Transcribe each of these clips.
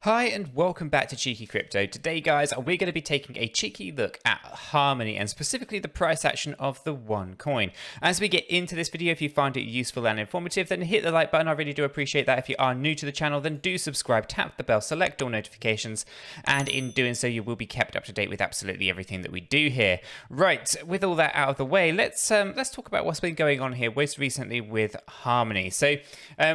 Hi and welcome back to Cheeky Crypto. Today guys, we're going to be taking a cheeky look at Harmony and specifically the price action of the one coin. As we get into this video, if you find it useful and informative, then hit the like button. I really do appreciate that. If you are new to the channel, then do subscribe, tap the bell, select all notifications, and in doing so you will be kept up to date with absolutely everything that we do here. Right, with all that out of the way, let's talk about what's been going on here most recently with Harmony. So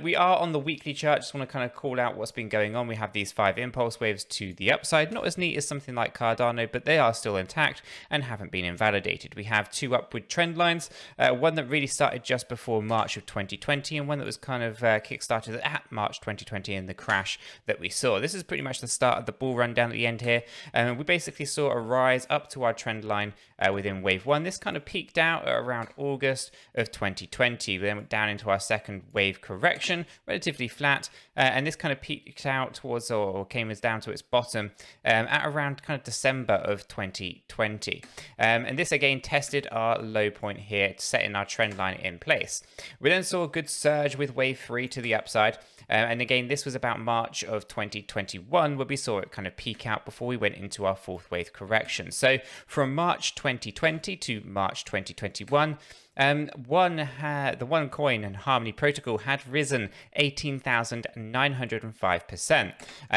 we are on the weekly chart. Just want to kind of call out what's been going on. We have these 5 impulse waves to the upside, not as neat as something like Cardano, but they are still intact and haven't been invalidated. We have 2 upward trend lines, one that really started just before March of 2020 and one that was kind of kick-started at March 2020 in the crash that we saw. This is pretty much the start of the bull run down at the end here. We basically saw a rise up to our trend line within wave 1. This kind of peaked out at around August of 2020. We then went down into our second wave correction, relatively flat, and this kind of peaked out towards or came down to its bottom at around kind of December of 2020. And this again tested our low point here, setting our trend line in place. We then saw a good surge with wave 3 to the upside. And again, this was about March of 2021 where we saw it kind of peak out before we went into our 4th wave correction. So from March 2020 to March 2021, the one coin and Harmony protocol had risen 18,905%.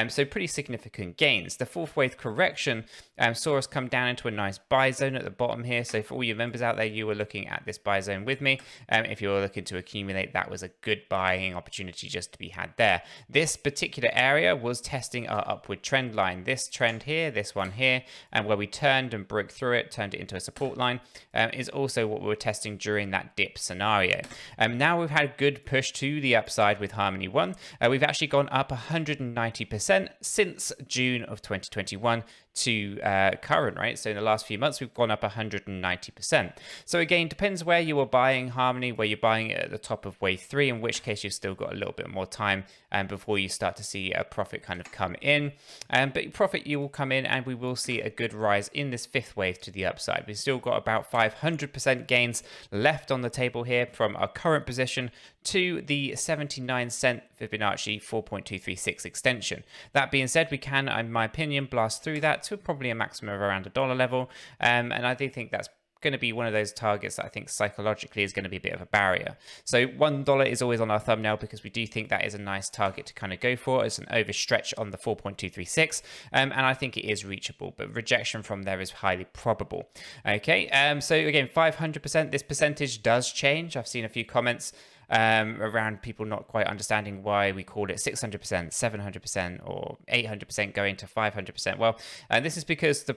So pretty significant gains. The 4th wave correction saw us come down into a nice buy zone at the bottom here. So for all your members out there, you were looking at this buy zone with me. If you were looking to accumulate, that was a good buying opportunity just to be had there. This particular area was testing our upward trend line. This trend here, this one here, and where we turned and broke through it, turned it into a support line, is also what we were testing during that dip scenario. Now we've had a good push to the upside with Harmony 1. We've actually gone up 190% since June of 2021 to current, right? So in the last few months, we've gone up 190%. So again, depends where you are buying Harmony, where you're buying it at the top of wave 3, in which case you've still got a little bit more time before you start to see a profit kind of come in. But profit you will come in and we will see a good rise in this 5th wave to the upside. We've still got about 500% gains left on the table here from our current position to the 79-cent Fibonacci 4.236 extension. That being said, we can, in my opinion, blast through that to probably a maximum of around $1 level. And I do think that's going to be one of those targets that I think psychologically is going to be a bit of a barrier. So $1 is always on our thumbnail because we do think that is a nice target to kind of go for. It's an overstretch on the 4.236 and I think it is reachable, but rejection from there is highly probable. Okay, so again, 500%, this percentage does change. I've seen a few comments around people not quite understanding why we called it 600%, 700%, or 800% going to 500%. Well, this is because the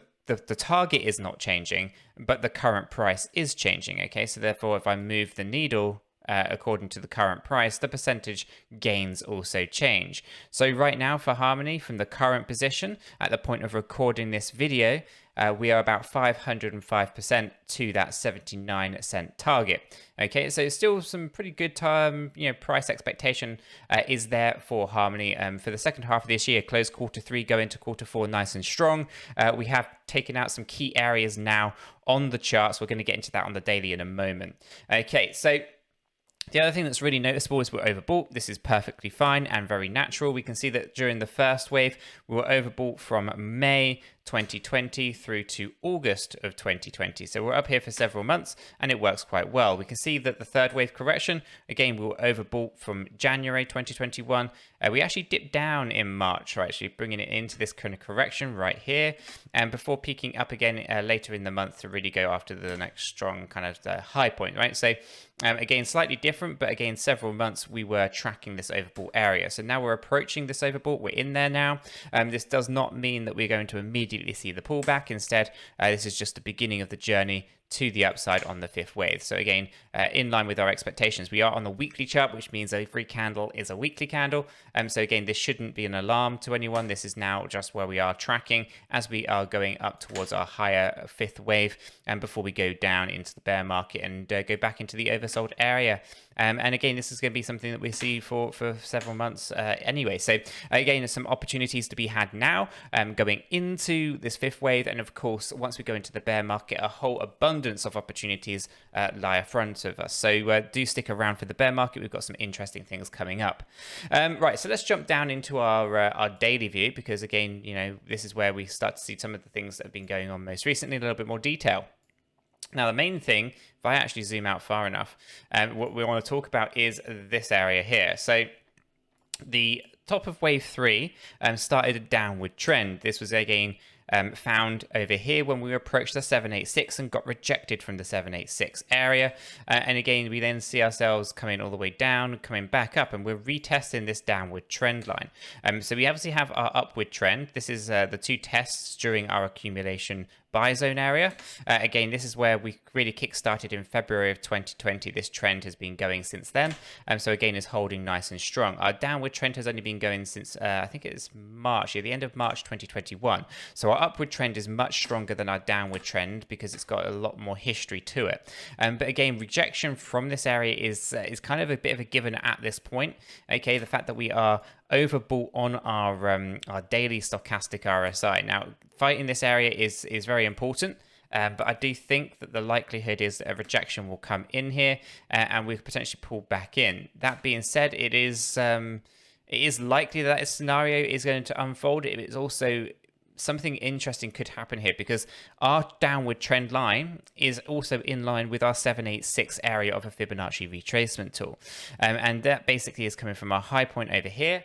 target is not changing, but the current price is changing. Okay, so therefore, if I move the needle according to the current price, the percentage gains also change. So right now for Harmony, from the current position at the point of recording this video, we are about 505% to that 79-cent target. Okay, so still some pretty good price expectation is there for Harmony for the second half of this year. Close Q3, go into Q4 nice and strong. We have taken out some key areas now on the charts. We're going to get into that on the daily in a moment. Okay, so the other thing that's really noticeable is we're overbought. This is perfectly fine and very natural. We can see that during the first wave, we were overbought from May 2020 through to August of 2020. So we're up here for several months and it works quite well. We can see that the 3rd wave correction, again, we were overbought from January 2021. We actually dipped down in March, right? Actually bringing it into this kind of correction right here. And before peaking up again later in the month to really go after the next strong kind of the high point, right? So again, slightly different, but again, several months we were tracking this overbought area. So now we're approaching this overbought. We're in there now. This does not mean that we're going to immediately see the pullback. Instead, this is just the beginning of the journey to the upside on the 5th wave. So again, in line with our expectations, we are on the weekly chart, which means every candle is a weekly candle. So again, this shouldn't be an alarm to anyone. This is now just where we are tracking as we are going up towards our higher 5th wave and before we go down into the bear market and go back into the oversold area. And again, this is going to be something that we see for several months anyway. So again, there's some opportunities to be had now going into this 5th wave. And of course, once we go into the bear market, a whole abundance abundance of opportunities lie in front of us. So do stick around for the bear market. We've got some interesting things coming up. Right, so let's jump down into our daily view, because again, you know, this is where we start to see some of the things that have been going on most recently in a little bit more detail. Now, the main thing, if I actually zoom out far enough, what we want to talk about is this area here. So the top of wave 3 started a downward trend. This was again found over here when we approached the 786 and got rejected from the 786 area. And again, we then see ourselves coming all the way down, coming back up, and we're retesting this downward trend line. So we obviously have our upward trend. This is the two tests during our accumulation buy zone area. Again, this is where we really kick-started in February of 2020. This trend has been going since then. So again, is holding nice and strong. Our downward trend has only been going since, I think it is March, the end of March 2021. So our upward trend is much stronger than our downward trend because it's got a lot more history to it. But again, rejection from this area is kind of a bit of a given at this point. Okay, the fact that we are overbought on our daily stochastic RSI. Now, fighting this area is very important, but I do think that the likelihood is that a rejection will come in here and we potentially pull back in. That being said, it is likely that a scenario is going to unfold. It is also something interesting could happen here because our downward trend line is also in line with our 786 area of a Fibonacci retracement tool. And that basically is coming from our high point over here.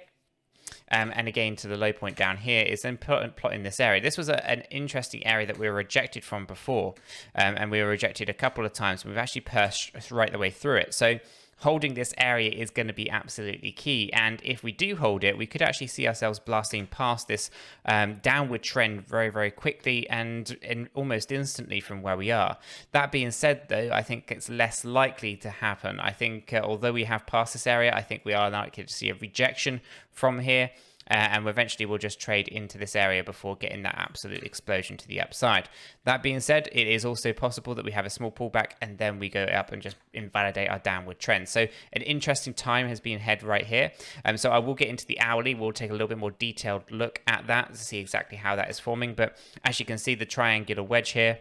And again, to the low point down here is then plotting this area. This was an interesting area that we were rejected from before. And we were rejected a couple of times. We've actually pushed right the way through it. So holding this area is going to be absolutely key. And if we do hold it, we could actually see ourselves blasting past this downward trend very, very quickly and almost instantly from where we are. That being said, though, I think it's less likely to happen. I think although we have passed this area, I think we are likely to see a rejection from here. And eventually we'll just trade into this area before getting that absolute explosion to the upside. That being said, it is also possible that we have a small pullback and then we go up and just invalidate our downward trend. So an interesting time has been ahead right here. So I will get into the hourly. We'll take a little bit more detailed look at that to see exactly how that is forming. But as you can see, the triangular wedge here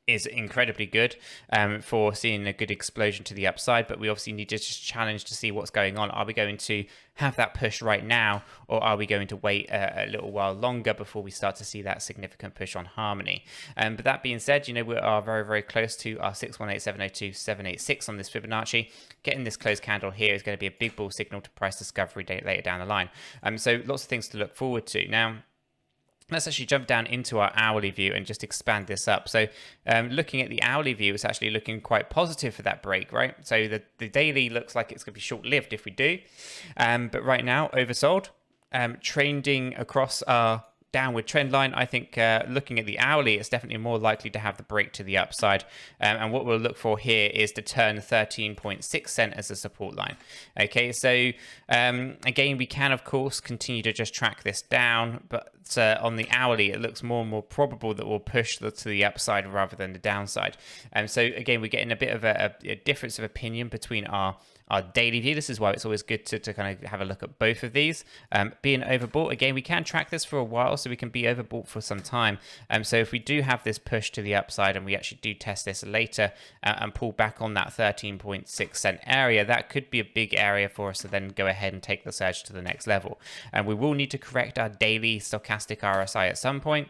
is incredibly good for seeing a good explosion to the upside, but we obviously need to just challenge to see what's going on. Are we going to have that push right now, or are we going to wait a little while longer before we start to see that significant push on Harmony? But that being said, you know, we are very, very close to our 618, 702, 786 on this Fibonacci. Getting this closed candle here is going to be a big bull signal to price discovery later down the line. So lots of things to look forward to. Now, let's actually jump down into our hourly view and just expand this up. So looking at the hourly view, it's actually looking quite positive for that break, right? So the daily looks like it's going to be short-lived if we do. But right now, oversold. Trending across our downward trend line, I think looking at the hourly, it's definitely more likely to have the break to the upside. And what we'll look for here is to turn 13.6 cent as a support line. Okay, so again, we can, of course, continue to just track this down, but on the hourly, it looks more and more probable that we'll push to the upside rather than the downside. And so again, we're getting a bit of a difference of opinion between our daily view. This is why it's always good to kind of have a look at both of these. Being overbought, again, we can track this for a while, so we can be overbought for some time. So if we do have this push to the upside and we actually do test this later and pull back on that 13.6 cent area, that could be a big area for us to then go ahead and take the surge to the next level. And we will need to correct our daily stochastic RSI at some point.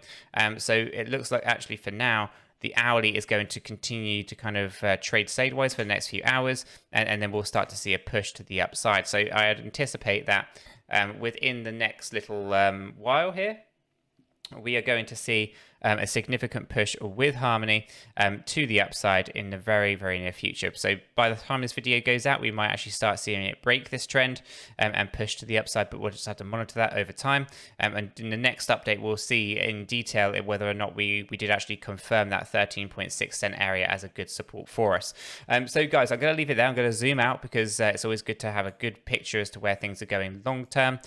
So it looks like actually for now, the hourly is going to continue to kind of trade sideways for the next few hours, and then we'll start to see a push to the upside. So I'd anticipate that within the next little while here, we are going to see a significant push with Harmony to the upside in the very, very near future. So by the time this video goes out, we might actually start seeing it break this trend and push to the upside, but we'll just have to monitor that over time. And in the next update, we'll see in detail whether or not we did actually confirm that 13.6 cent area as a good support for us. So guys, I'm going to leave it there. I'm going to zoom out because it's always good to have a good picture as to where things are going long term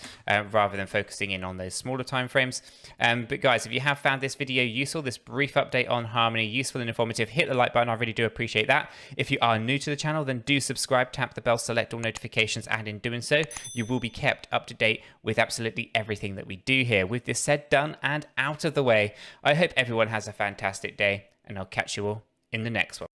rather than focusing in on those smaller time frames. But guys, if you have found this video useful, this brief update on Harmony useful and informative, hit the like button. I really do appreciate that. If you are new to the channel, then do subscribe, tap the bell, select all notifications, and in doing so, you will be kept up to date with absolutely everything that we do here. With this said, done, and out of the way, I hope everyone has a fantastic day, and I'll catch you all in the next one.